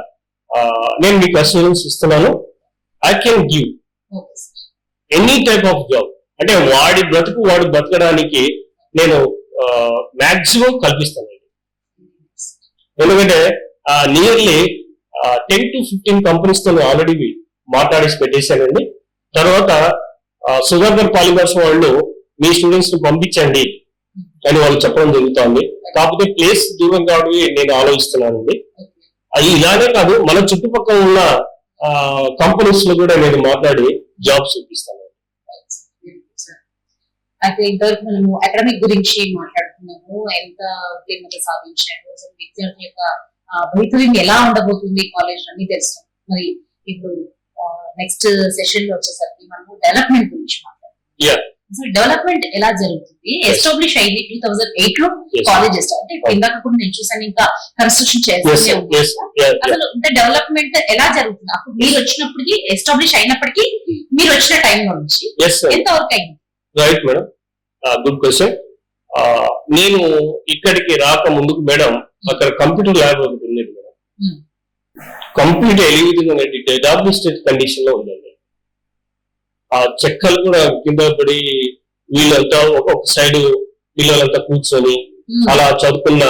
నేను మీకు అష్యూరెన్స్ ఇస్తున్నాను. I can give any type of job. అంటే వాడి బ్రతకడానికి నేను మాక్సిమం కల్పిస్తానండి. ఎందుకంటే నియర్లీ 10 to 15 కంపెనీస్ తో ఆల్రెడీ మాట్లాడేసి పెట్టేశానండి. తర్వాత సుధాకర్ పాలిమర్స్ వాళ్ళు మీ స్టూడెంట్స్ ని పంపించండి అని వాళ్ళు చెప్పడం జరుగుతుంది. కాకపోతే ప్లేస్ దూరం కాబట్టి నేను ఆలోచిస్తున్నానండి. అది ఇలాగే కాదు, మన చుట్టుపక్కల ఉన్న కంపెనీస్ లో కూడా నేను మాట్లాడి జాబ్స్ చూపిస్తాను. అయితే ఇంతవరకు మనము అకాడమిక్ గురించి మాట్లాడుతున్నాము. ఎంత ఉత్తీర్ణత సాధించాడు, అసలు విద్యార్థి యొక్క భవితవ్యం ఎలా ఉండబోతుంది కాలేజ్ అన్ని తెలుస్తాం. మరి ఇప్పుడు నెక్స్ట్ సెషన్ లో వచ్చేసరికి మనము డెవలప్మెంట్ గురించి మాట్లాడుతున్నాం. అసలు డెవలప్మెంట్ ఎలా జరుగుతుంది? ఎస్టాబ్లిష్ అయింది 2008 లో కాలేజ్ అంటే ఇందాక కూడా నేను చూసాను, ఇంకా కన్స్ట్రక్షన్ చేస్తూనే ఉంది. అసలు ఇంత డెవలప్మెంట్ ఎలా జరుగుతుంది? అప్పుడు మీరు వచ్చినప్పటికీ, ఎస్టాబ్లిష్ అయినప్పటికీ మీరు వచ్చిన టైంలో నుంచి ఎంత వరకు అయింది? Right madam, good question. నేను ఇక్కడికి రాక ముందుకు మేడం అక్కడ కంప్యూటర్ ల్యాబ్ ఒకటి ఉంది మేడం. కంప్లీట్ ఎలివిజన్ కండిషన్ లో ఉందండి. ఆ చెక్కలు కూడా కింద పడి వీళ్ళంతా ఒక్కొక్క సైడ్ పిల్లలంతా కూర్చొని అలా చదువుకున్న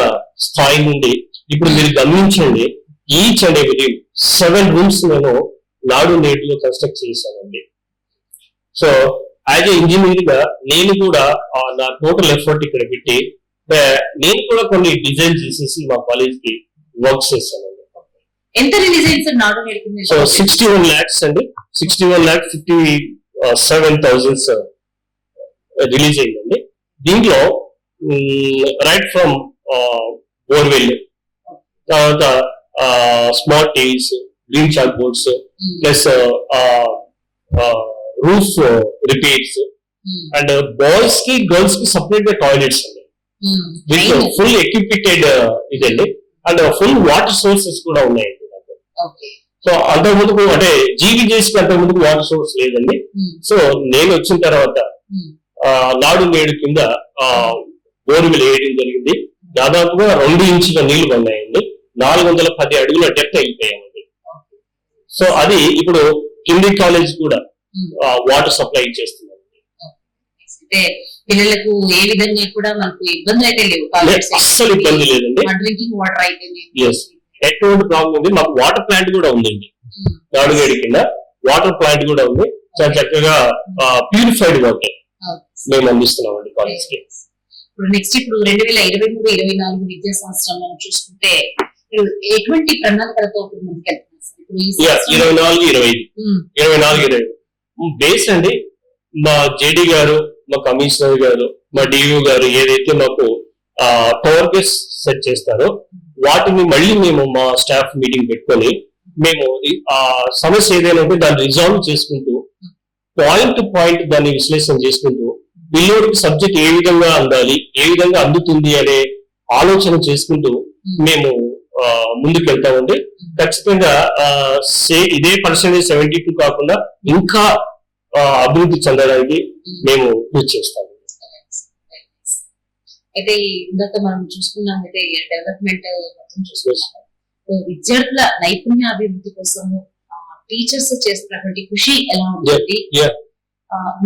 స్థాయి నుండి ఇప్పుడు మీరు గమనించండి, ఈచ్ అండ్ ఎవ్రీ 7 రూమ్స్ నేను నాడు నేటిలో కన్స్ట్రక్ట్ చేశానండి. సో యాజ్ ఏ ఇంజనీర్ గా నేను కూడా నా టోటల్ ఎఫర్ట్ ఇక్కడ పెట్టి నేను కూడా కొన్ని డిజైన్ చేసేసి మా కాలేజ్ కి వర్క్ చేశానండి. ఎంత రిలీజ్ అయింది నాడు నేటికి? సో 61 lakhs అండి, 61,57,000 రిలీజ్ అయిందండి. దీంట్లో రైట్ ఫ్రమ్ బోర్వెల్, తర్వాత smart TVs, green chalk boards, plus roof repairs and boys కి గర్ల్స్ కి సపరేట్ గా టాయిలెట్స్ అండి. దీంట్లో ఫుల్ ఎక్విప్డ్ ఇదండి. అండ్ ఫుల్ వాటర్ సోర్సెస్ కూడా ఉన్నాయండి. సో అంతకుముందుకు అంటే జీవీజేసీకి అంతకుముందుకు వాటర్ సోర్స్ లేదండి. సో నేను వచ్చిన తర్వాత నాడు నేడు కింద బోర్వెల్ వేయడం జరిగింది. దాదాపుగా 2 ఇంచుల నీళ్లు పడినాయండి. 410 అడుగుల డెప్త్ అయిపోయామండి. సో అది ఇప్పుడు కింది కాలేజ్ కూడా వాటర్ సప్లై చేస్తున్నాం. పిల్లలకు ఏ విధంగా కూడా మనకు ఇబ్బందులు అయితే లేవు, అస్సలు ఇబ్బంది లేదండి. డ్రింకింగ్ వాటర్ అయితే ఎటువంటి ప్రాబ్లం ఉంది. మాకు వాటర్ ప్లాంట్ కూడా ఉందండి, నాడుగేడి కింద వాటర్ ప్లాంట్ కూడా ఉంది. చాలా చక్కగా ప్యూరిఫైడ్ వాటర్ మేము అందిస్తున్నామండి కాలేజ్ కి. ఇప్పుడు నెక్స్ట్ ఇప్పుడు 2023-24 విద్యా సంవత్సరంలో చూసుకుంటే మీరు ఎటువంటి ప్రణాళికలతో ఇప్పుడు ముందుకెళ్తున్నారు సార్? ఇప్పుడు ఈ సంవత్సరం 24-25 బేస్ అండి. మా జేడీ గారు, మా కమిషనర్ గారు, మా డిఓ గారు ఏదైతే మాకు టార్గెట్స్ సెట్ చేస్తారో వాటిని మళ్ళీ మేము మా స్టాఫ్ మీటింగ్ పెట్టుకొని మేము ఆ సమస్య ఏదైనా ఉంటే దాన్ని రిజాల్వ్ చేసుకుంటూ పాయింట్ టు పాయింట్ దాన్ని విశ్లేషణ చేసుకుంటూ పిల్లోడికి సబ్జెక్ట్ ఏ విధంగా అందాలి, ఏ విధంగా అందుతుంది అనే ఆలోచన చేసుకుంటూ మేము ముందుకు వెళ్తామండి. ఖచ్చితంగా ఇదే పర్సెంటేజ్ 72 కాకుండా ఇంకా అభివృద్ధి చెందడానికి మేము కృషి చేస్తాము. అయితే ఇందాక మనం చూసుకున్నాం, అయితే డెవలప్మెంట్ మొత్తం చూసుకున్నాము. విద్యార్థుల నైపుణ్య అభివృద్ధి కోసం టీచర్స్ చేస్తున్నటువంటి కృషి ఎలా ఉంటుంది?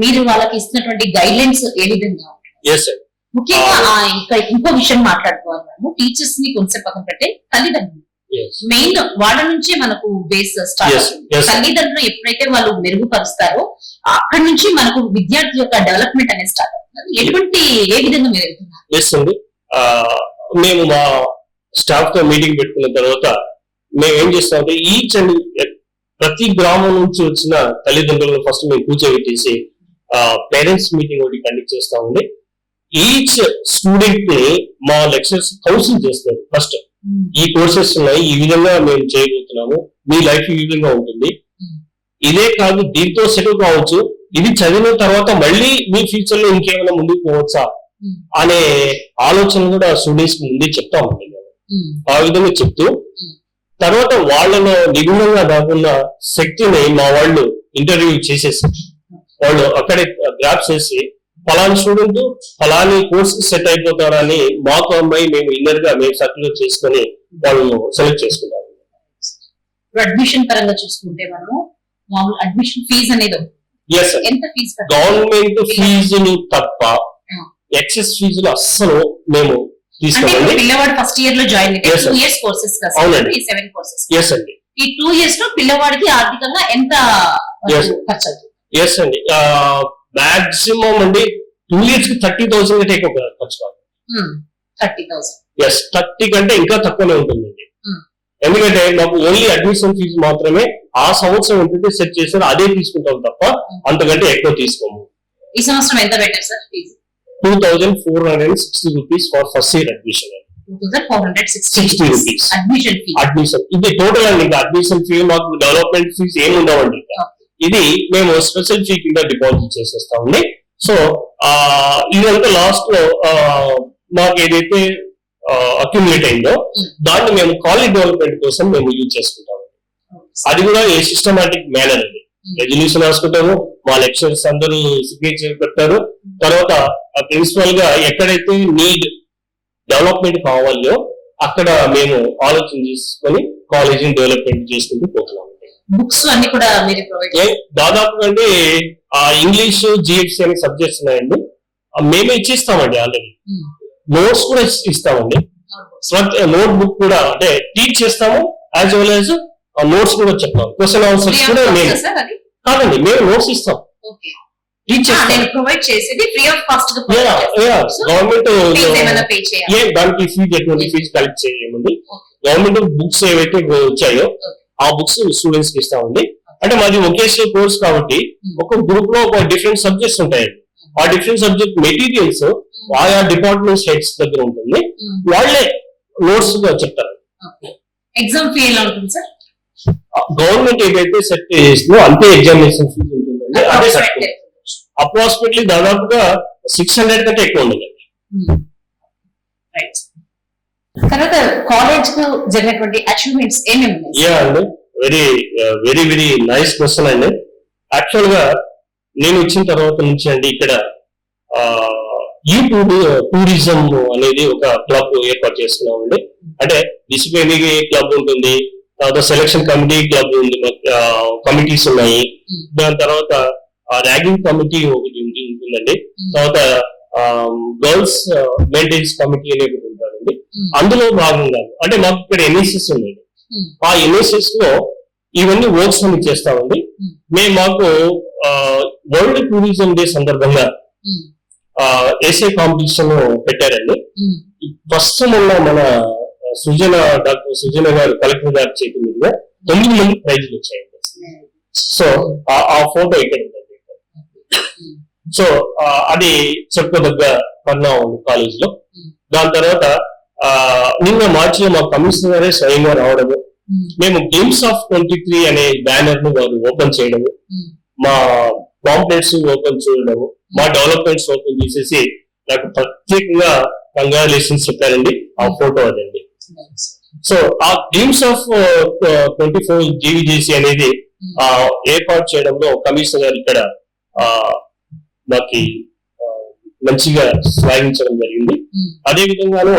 మీరు వాళ్ళకి ఇస్తున్నటువంటి గైడ్ లైన్స్ ఏ విధంగా ఉంటాయి? ముఖ్యంగా ఇక్కడ ఇంకో విషయం మాట్లాడుకోవాలి. మనము టీచర్స్ ని కొంచెం పక్కన పెట్టే తల్లిదండ్రులు మెయిన్ వాళ్ళ నుంచే మనకు బేస్ స్టార్ట్. తల్లిదండ్రులు ఎప్పుడైతే వాళ్ళు మెరుగుపరుస్తారో అక్కడి నుంచి మనకు విద్యార్థి యొక్క డెవలప్మెంట్ అనేది స్టార్ట్ అవుతుంది. ఎటువంటి ఏ విధంగా మీరు వెళ్తున్నారు? మేము మా స్టాఫ్ తో మీటింగ్ పెట్టుకున్న తర్వాత మేము ఏం చేస్తామంటే ఈచ్ అండ్ ప్రతి గ్రామం నుంచి వచ్చిన తల్లిదండ్రులను ఫస్ట్ మేము కూర్చోబెట్టేసి పేరెంట్స్ మీటింగ్ ఒకటి కండక్ట్ చేస్తామండి. ఈచ్ స్టూడెంట్ ని మా లెక్చరర్స్ కౌన్సిల్ చేస్తారు. ఫస్ట్ ఈ కోర్సెస్ ఉన్నాయి, ఈ విధంగా మేము చేయబోతున్నాము, మీ లైఫ్ ఈ విధంగా ఉంటుంది, ఇదే కాదు దీంతో సెటిల్ కావచ్చు, ఇది చదివిన తర్వాత మళ్ళీ మీ ఫ్యూచర్ లో ఇంకేమైనా ముందుకు పోవచ్చా అనే ఆలోచన కూడా స్టూడెంట్స్ ముందే చెప్తామండి. ఆ విధంగా చెప్తూ తర్వాత వాళ్ళలో నిగుణంగా దాగున్న శక్తిని మా వాళ్ళు ఇంటర్వ్యూ చేసేసి వాళ్ళు అక్కడే గ్రాప్ చేసి ఫలాని స్టూడెంట్ ఫలాని కోర్స్ సెట్ అయిపోతారని మాకు అమ్మాయి మేము ఇన్నర్ గా మేము సర్టిఫికేట్ చేసుకుని వాళ్ళను సెలెక్ట్ చేసుకుంటాము. అడ్మిషన్ పరంగా చూసుకుంటే మనము మామూలు అడ్మిషన్ ఫీజు అనేది ఎంత ఫీజు? గవర్నమెంట్ ఫీజులు తప్ప ఎక్సెస్ ఫీజులు అస్సలు మేము తీసుకోవాలి. పిల్లవాడు ఫస్ట్ ఇయర్ లో జాయిన్ అయితే 2 years కోర్సెస్ అవునండి. 7 courses. అండి. ఈ 2 years లో పిల్లవాడికి ఆర్థికంగా ఎంత ఖర్చు అవుతుంది? అండి మాక్సిమం అండి 2 years కి 30,000 కంటే ఎక్కువ ఖర్చు కాదు. 30,000 30 కంటే ఇంకా తక్కువనే ఉంటుందండి. ఎందుకంటే మాకు ఓన్లీ అడ్మిషన్ ఫీజు మాత్రమే ఆ సంవత్సరం ఎంతైతే సెట్ చేశారో అదే తీసుకుంటాం తప్ప అంతకంటే ఎక్కువ తీసుకోము. ఈ సంవత్సరం ఎంత పెట్టారు sir fees? 2,460 rupees for first year admission. 2,460 rupees admission. ఇది టోటల్ అండి. ఇంకా అడ్మిషన్ ఫీ మాకు డెవలప్మెంట్ ఫీజు ఏమి ఉండవండి. ఇది మేము స్పెషల్ ఫీ కింద డిపాజిట్ చేసేస్తామండి. సో ఇదంతా లాస్ట్ లో మాకు ఏదైతే అక్యుములేట్ అయిందో దాన్ని మేము కాలేజ్ డెవలప్మెంట్ కోసం మేము యూజ్ చేసుకుంటాము. అది కూడా ఏ సిస్టమాటిక్ మేనర్ అండి. రెజల్యూషన్ రాసుకుంటాము, మా లెక్చరర్స్ అందరూ సిగ్నేచర్ పెడతారు. తర్వాత ప్రిన్సిపల్ గా ఎక్కడైతే నీడ్ డెవలప్మెంట్ కావాలో అక్కడ మేము ఆలోచన చేసుకొని కాలేజీని డెవలప్మెంట్ చేసుకుంటూ పోతున్నాము. బుక్స్ అన్ని కూడా మీరు ప్రొవైడ్ దాదాపు అంటే ఇంగ్లీష్ జిఎఫ్సి అనే సబ్జెక్ట్స్ ఉన్నాయండి, మేమే ఇచ్చిస్తామండి. ఆల్రెడీ నోట్స్ కూడా ఇస్తామండి. నోట్ బుక్ కూడా అంటే టీచ్ చేస్తాము, యాజ్ వెల్ యాజ్ నోట్స్ కూడా చెప్తాం. క్వశ్చన్ ఆన్సర్స్ కూడా మేము కాదండి, మేము నోట్స్ ఇస్తాం. గవర్నమెంట్ దానికి ఫీజు ఎటువంటి ఫీజు కలెక్ట్ చేయమండి. గవర్నమెంట్ బుక్స్ ఏవైతే వచ్చాయో ఆ బుక్స్ స్టూడెంట్స్ కి ఇస్తామండి. అంటే మాది వొకేషనల్ కోర్స్ కాబట్టి ఒక గ్రూప్ లో ఒక డిఫరెంట్ సబ్జెక్ట్స్ ఉంటాయండి. ఆ డిఫరెంట్ సబ్జెక్ట్ మెటీరియల్స్ ఆయా డిపార్ట్మెంట్ హెడ్స్ దగ్గర ఉంటుంది, వాళ్ళే నోట్స్ గా చెప్తారు. ఎగ్జామ్ ఫీ ఎలా ఉంటుంది సార్? గవర్నమెంట్ ఏదైతే సెట్ చేస్తుందో అంతే ఎగ్జామినేషన్ ఫీజు ఉంటుందండి. అదే అప్రాక్సిమేట్లీ దాదాపుగా 600 కంటే ఎక్కువ ఉండదండి. తర్వాత కాలేజ్ కు జరిగినటువంటి అచీవ్మెంట్స్ ఏమేమి ఉన్నాయి? అండి, very very very nice question అండి. యాక్చువల్ గా నేను వచ్చిన తర్వాత నుంచి అండి ఇక్కడ టూరిజం అనేది ఒక క్లబ్ ఏర్పాటు చేసుకున్నామండి. అంటే డిసిప్లినరీ క్లబ్ ఉంటుంది, తర్వాత సెలక్షన్ కమిటీ క్లబ్ ఉంది, కమిటీస్ ఉన్నాయి. దాని తర్వాత ర్యాగింగ్ కమిటీ ఒకటి ఉంటుందండి. తర్వాత గర్ల్స్ మెయింటెనెన్స్ కమిటీ అనేది ఒకటి ఉంటారండి. అందులో భాగంగా అంటే మాకు ఇక్కడ ఎన్ఎస్ఎస్ ఉందండి. ఆ ఎన్ఎస్ఎస్ లో ఇవన్నీ వర్క్స్ అని చేస్తామండి. మేము మాకు వరల్డ్ టూరిజం డే సందర్భంగా ఏసే కాంపిటీషన్ పెట్టారండి. ప్రస్తుతం ఉన్న మన డాక్టర్ సుజన గారు కలెక్టర్ గారి చేతి మీదుగా 9 మంది ప్రైజులు వచ్చాయండి. సో ఆ ఫోటో ఇక్కడ ఉందండి. సో అది చెప్పుకోదగ్గ పన్నా ఉంది కాలేజ్ లో. దాని తర్వాత నిన్న మార్చిలో మా కమిషనర్ గారే స్వయంగా రావడము, మేము గేమ్స్ ఆఫ్ 23 అనే బ్యానర్ ను వారు ఓపెన్ చేయడము, మా పాంప్లెట్స్ ఓపెన్ చేయడము, మా డెవలప్మెంట్స్ ఓపెన్ చేసేసి నాకు ప్రత్యేకంగా కంగ్రాచులేషన్స్ చెప్పారండి. ఆ ఫోటో అదండి. సో ఆ గేమ్స్ ఆఫ్ 24 జీవీజేసీ అనేది ఏర్పాటు చేయడంలో కమిషనర్ గారు ఇక్కడ మాకి మంచిగా శ్లాఘించడం జరిగింది. అదే విధంగాను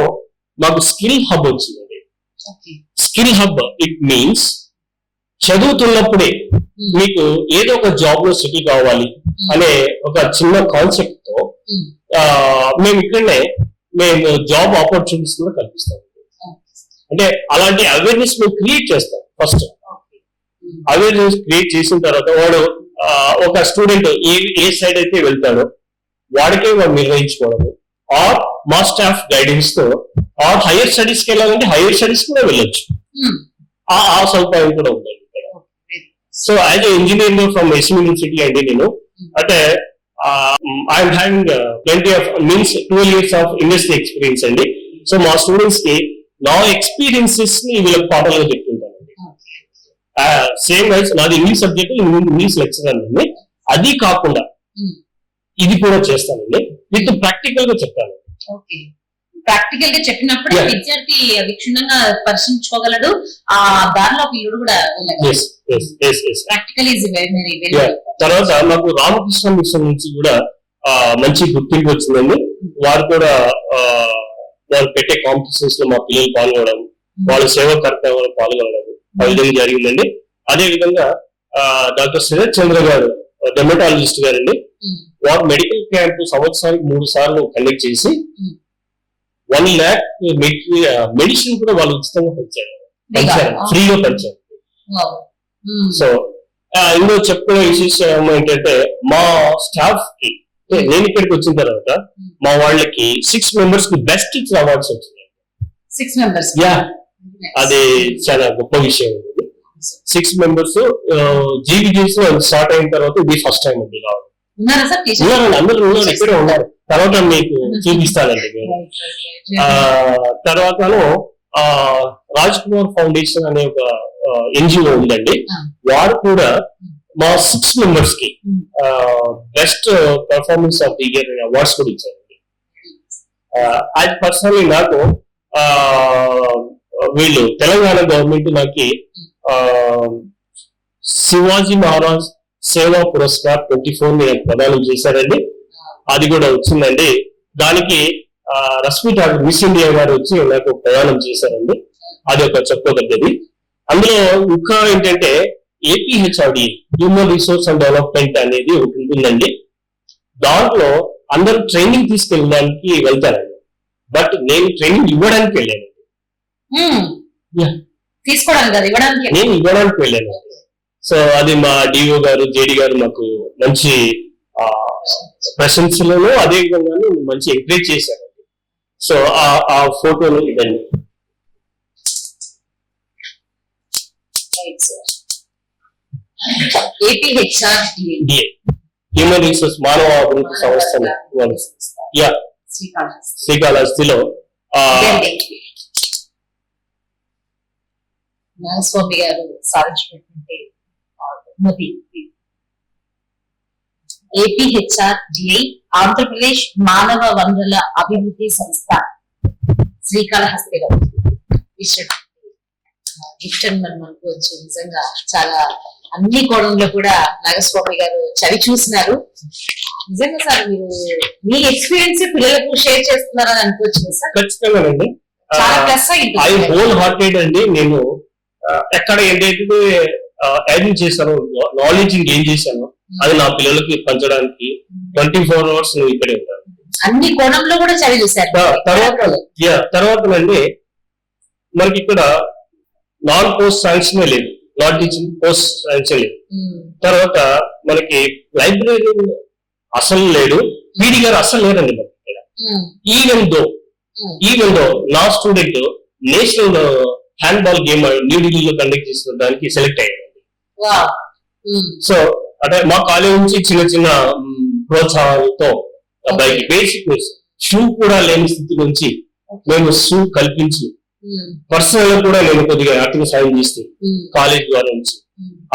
మాకు స్కిల్ హబ్ వచ్చిందండి. స్కిల్ హబ్ ఇట్ మీన్స్ చదువుతున్నప్పుడే మీకు ఏదో ఒక జాబ్ లో సెటిల్ కావాలి అనే ఒక చిన్న కాన్సెప్ట్ తో మేము ఇక్కడనే మేము జాబ్ ఆపర్చునిటీస్ కూడా కల్పిస్తాం. అంటే అలాంటి అవేర్నెస్ మేము క్రియేట్ చేస్తాం. ఫస్ట్ అవేర్నెస్ క్రియేట్ చేసిన తర్వాత వాడు ఒక స్టూడెంట్ ఏ సైడ్ అయితే వెళ్తాడో వాడికే వాడు నిర్వహించుకోవడము, ఆర్ మా స్టాఫ్ గైడెన్స్ తో, ఆర్ హైయర్ స్టడీస్ కి వెళ్ళాలంటే హైయర్ స్టడీస్ కూడా వెళ్ళొచ్చు. ఆ సదుపాయం కూడా ఉందండి ఇక్కడ. So as a engineer from SM university అండి నేను, అంటే I'm having plenty of means 12 years of industry experience అండి. సో మా స్టూడెంట్స్ కి నా ఎక్స్పీరియన్సెస్ ని వీళ్ళకి పాఠాలుగా చెప్తుంటానండి. సేమ్ వైజ్ నాది ఇంగ్లీష్ సబ్జెక్ట్, ఇంగ్లీష్ లెక్చర్ అండి. అది కాకుండా ఇది కూడా చేస్తానండి, విత్ ప్రాక్టికల్ గా చెప్తాను. ప్రాక్టికల్ గా చెప్పినప్పుడు విద్యార్థి అది క్షుణ్ణంగా పరిశీలించుకోగలడు, ఆ దారిలో పిల్లడు కూడా ప్రాక్టికల్ ఈజ్ వెరీ. తర్వాత మాకు రామకృష్ణ మిషన్ నుంచి కూడా మంచి గుర్తింపు వచ్చిందండి. వారు కూడా వారు పెట్టే కాంపిటీషన్స్ లో మా పిల్లలు పాల్గొనడం, వాళ్ళ సేవా కార్యక్రమాలు పాల్గొనడం ఆ విధంగా జరిగిందండి. అదే విధంగా డాక్టర్ శరత్ చంద్ర గారు డెర్మటాలజిస్ట్ గారండి, వారు మెడికల్ క్యాంప్ సంవత్సరానికి 3 సార్లు కండక్ట్ చేసి 1 lakh మెడిసిన్ కూడా వాళ్ళు ఉచితంగా పంచారు, ఫ్రీగా పంచారు. సో ఇందులో చెప్పుకునే విశేషం ఏంటంటే మా స్టాఫ్ కి నేను ఇక్కడికి వచ్చిన తర్వాత మా వాళ్ళకి 6 members కి బెస్ట్ టీచర్ అవార్డ్స్ వచ్చినాయి. 6 members, అది చాలా గొప్ప విషయం. 6 members జీవీజీసీ స్టార్ట్ అయిన తర్వాత ఇది ఫస్ట్ టైం ఉంది రావడం. అందరూ ఉన్నారు, ఇక్కడే ఉన్నారు. తర్వాత మీకు చూపిస్తానండి. తర్వాతను రాజ్ కుమార్ ఫౌండేషన్ అనే ఒక ఎన్జిఓ ఉందండి, వారు కూడా మా 6 members కి best performance of the year awards కూడా ఇచ్చారండి. అది పర్సనల్లీ నాకు వీళ్ళు తెలంగాణ గవర్నమెంట్ నాకు శివాజీ మహారాజ్ సేవా పురస్కార్ 24 ప్రదానం చేశారండి. అది కూడా వచ్చిందండి. దానికి రష్మి ఠాకూర్ మిస్ ఇండియా గారు వచ్చి నాకు ప్రయాణం చేశారండి. అది ఒక చెప్పుకోదగ్గది. అందులో ఇంకా ఏంటంటే ఏపీహెచ్ఆర్డి హ్యూమన్ రిసోర్స్ అండ్ డెవలప్మెంట్ అనేది ఒకటి ఉంటుందండి. దాంట్లో అందరూ ట్రైనింగ్ తీసుకెళ్ళడానికి వెళ్తారండి, బట్ నేను ట్రైనింగ్ ఇవ్వడానికి వెళ్ళాను. నేను ఇవ్వడానికి వెళ్ళాను. సో అది మా డిఓ గారు, జేడి గారు మాకు మంచి ప్రశంసలను అదే విధంగా మంచి ఎంకరేజ్ చేశారండి. సో ఆ ఫోటోలు ఇదండి. ఏపీహెచ్ఆర్డిఏ హ్యూమన్ రిసోర్స్ మానవ అభివృద్ధి సంస్థ శ్రీకాళహస్తిలో నాగస్వామి గారు సాధించినటువంటి బహుమతి. ఏపీహెచ్ఆర్డిఐ ఆంధ్రప్రదేశ్ మానవ వనరుల అభివృద్ధి సంస్థ శ్రీకాళహస్తిలో గిఫ్ట్ అని మనం అనుకోవచ్చు. నిజంగా చాలా అన్ని కోణంలో కూడా నాగస్వామి గారు చవి చూసినారు. నిజంగా సార్ మీరు మీ ఎక్స్పీరియన్స్ పిల్లలకు షేర్ చేస్తున్నారని అనుకోవచ్చు సార్. ఖచ్చితంగానండి, చాలా ప్లస్ అయింది. ఐ హోల్ హార్టెడ్ అండి. నేను ఎక్కడ ఏంటంటే యాడింగ్ చేశాను, నాలెడ్జ్ గెయిన్ చేశాను, అది నా పిల్లలకి పంచడానికి 24 hours నువ్వు ఇక్కడే ఉంటాను. అన్ని కోణంలో కూడా చదివి చూశారు. తర్వాతనండి మనకి ఇక్కడ నాన్ పోస్ట్ శాంక్షన్ లేదు, నాన్ టీచింగ్ పోస్ట్ శాంక్షన్ లేదు. తర్వాత మనకి లైబ్రరీ అసలు లేడు, పీడి గారు అసలు లేరండి మనకి ఇక్కడ. ఈవెన్ దో నా స్టూడెంట్ నేషనల్ హ్యాండ్బాల్ గేమ్ న్యూఢిల్లీలో కండక్ట్ చేసిన దానికి సెలెక్ట్ అయ్యారండి. సో అంటే మా కాలేజ్ నుంచి చిన్న చిన్న ప్రోత్సాహాలతో అబ్బాయికి బేసిక్ షూ కూడా లేని స్థితి నుంచి మేము షూ కల్పించి పర్సనల్ గా కూడా నేను కొద్దిగా ఆర్థిక సాయం చేస్తే కాలేజ్ ద్వారా నుంచి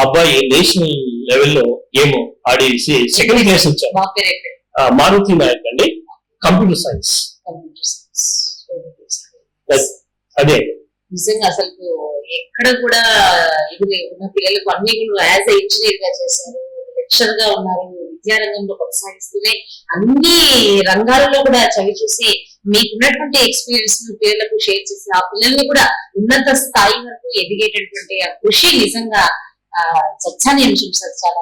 అబ్బాయి నేషనల్ లెవెల్లో ఏమో ఆడేసి సెకండ్ ప్లేస్ వచ్చారు. మారుతి నాయక్ అండి, కంప్యూటర్ సైన్స్. అదే నిజంగా అసలు ఎక్కడ కూడా ఇది ఉన్న పిల్లలకు అన్ని కూడా యాజ్ ఎ ఇంజనీర్ గా చేశారు, లెక్చర్ గా ఉన్నారు, విద్యారంగంలో కొనసాగిస్తూనే అన్ని రంగాలలో కూడా చవి చూసి మీకున్నటువంటి ఎక్స్పీరియన్స్ పిల్లలకు షేర్ చేసి ఆ పిల్లల్ని కూడా ఉన్నత స్థాయి వరకు ఎదిగేటటువంటి ఆ కృషి నిజంగా చచ్చాని అంశం సార్. చాలా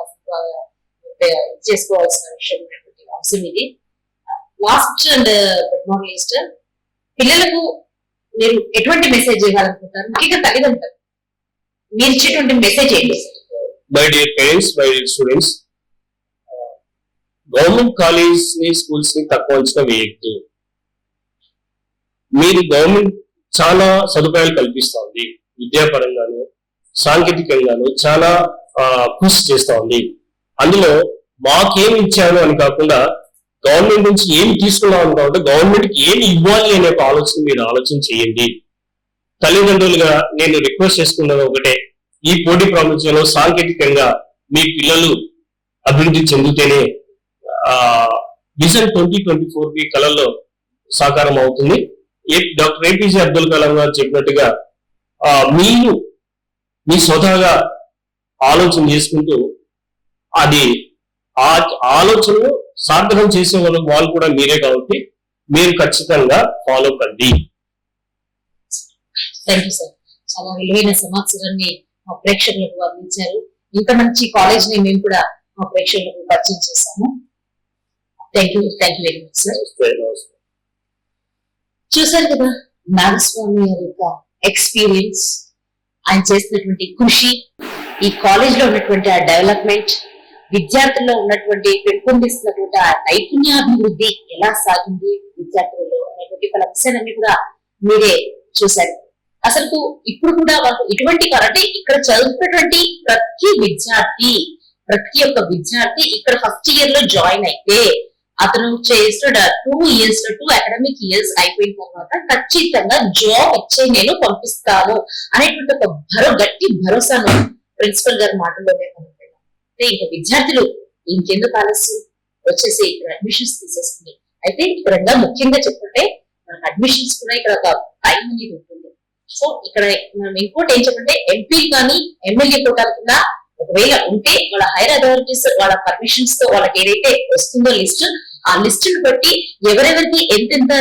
చేసుకోవాల్సిన విషయం అంశం ఇది. లాస్ట్ అండ్ నాట్ లీస్ట్, పిల్లలకు మీరు ఎటువంటి మెసేజ్ ఇవ్వాలనుకుంటారు? ముఖ్యంగా తల్లిదండ్రులు మీరు ఇచ్చేటువంటి మెసేజ్ ఏంటి? My dear parents, my dear students, government college ని స్కూల్స్ ని తక్కువ అంచనా వేయద్దు. మీరు గవర్నమెంట్ చాలా సదుపాయాలు కల్పిస్తా ఉంది, విద్యాపరంగాను సాంకేతికంగాను చాలా కృషి చేస్తా ఉంది. అందులో మాకేం ఇచ్చాను అని కాకుండా గవర్నమెంట్ నుంచి ఏమి తీసుకున్నాం అని కాకుండా గవర్నమెంట్ కి ఏమి ఇవ్వాలి అనే ఒక ఆలోచన మీరు ఆలోచన చేయండి. తల్లిదండ్రులుగా నేను రిక్వెస్ట్ చేసుకున్నది ఒకటే, ఈ పోటీ ప్రపంచంలో సాంకేతికంగా మీ పిల్లలు అభివృద్ధి చెందితేనే విజన్ 2024 కి కళల్లో సాకారం అవుతుంది. డాక్టర్ ఏపీజే అబ్దుల్ కలాం గారు చెప్పినట్టుగా మీరు మీ స్వతహాగా ఆలోచన చేసుకుంటూ అది ఆ ఆలోచనను సార్థకం చేసే వాళ్ళు కూడా మీరే కాబట్టి మీరు ఖచ్చితంగా ఫాలో కండి. థ్యాంక్ యూ సార్, చాలా విలువైన సమాచారాన్ని మా ప్రేక్షకులకు అందించారు. ఇంత మంచి కాలేజ్ ని మేము కూడా మా ప్రేక్షకులకు పరిచయం చేశాము. Thank you very much sir. చూసారు కదా నాగస్వామి గారి యొక్క ఎక్స్పీరియన్స్, ఆయన చేసినటువంటి కృషి, ఈ కాలేజ్ లో ఉన్నటువంటి ఆ డెవలప్మెంట్, విద్యార్థుల్లో ఉన్నటువంటి పెంపొందిస్తున్నటువంటి ఆ నైపుణ్యాభివృద్ధి ఎలా సాగింది విద్యార్థులలో అనేటువంటి పలు అంశాలన్నీ కూడా మీరే చూశారు. అసలు ఇప్పుడు కూడా వాళ్ళకు ఇటువంటి అంటే ఇక్కడ చదువుతున్నటువంటి ప్రతి ఒక్క విద్యార్థి ఇక్కడ ఫస్ట్ ఇయర్ లో జాయిన్ అయితే అతను చేస్తున్న 2 years 2 అకాడమిక్ ఇయర్స్ అయిపోయిన తర్వాత ఖచ్చితంగా జాబ్ ఇచ్చే నేను పంపిస్తాను అనేటువంటి ఒక గట్టి భరోసాను ప్రిన్సిపల్ గారి మాటల్లోనే మనం అంటే ఇంకా విద్యార్థులు ఇంకెందుకు ఆలస్యం వచ్చేసి ఇక్కడ అడ్మిషన్స్ తీసేస్తుంది. అయితే ఇక్కడ ముఖ్యంగా చెప్పుకుంటే మనకు అడ్మిషన్స్ కూడా ఇక్కడ ఒక టైం అనేది ఉంటుంది. సో ఇక్కడ మనం ఇంకోటి ఏం చెప్పంటే ఎంపీ కానీ ఎమ్మెల్యే కోటాల కింద ఒకవేళ ఉంటే వాళ్ళ హైయర్ అథారిటీస్ వాళ్ళ పర్మిషన్స్ తో వాళ్ళకి ఏదైతే వస్తుందో లిస్ట్, ఆ లిస్ట్ ను బట్టి ఎవరెవరికి ఎంతెంత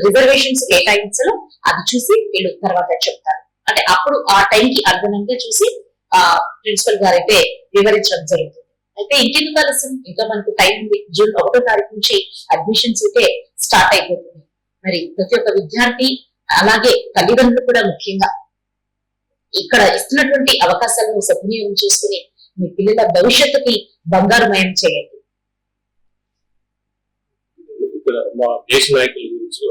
రిజర్వేషన్స్ కేటాయించాలో అది చూసి వీళ్ళు తర్వాత చెప్తారు. అంటే అప్పుడు ఆ టైంకి అనుగుణంగా చూసి ఆ ప్రిన్సిపల్ గారు అయితే వివరించడం జరుగుతుంది. అయితే ఇంకెందుకు ఆలస్యం, ఇంకా మనకు టైం ఉంది. జూన్ 1వ తారీఖు నుంచి అడ్మిషన్స్ అయితే స్టార్ట్ అయిపోతుంది. మరి ప్రతి ఒక్క విద్యార్థి అలాగే తల్లిదండ్రులు కూడా ముఖ్యంగా ఇక్కడ ఇస్తున్నటువంటి అవకాశాలను సద్వినియోగం చేసుకుని మీ పిల్లల భవిష్యత్తుకి బంగారుమయం చేయండి. ఇక్కడ మా దేశ నాయకుల గురించి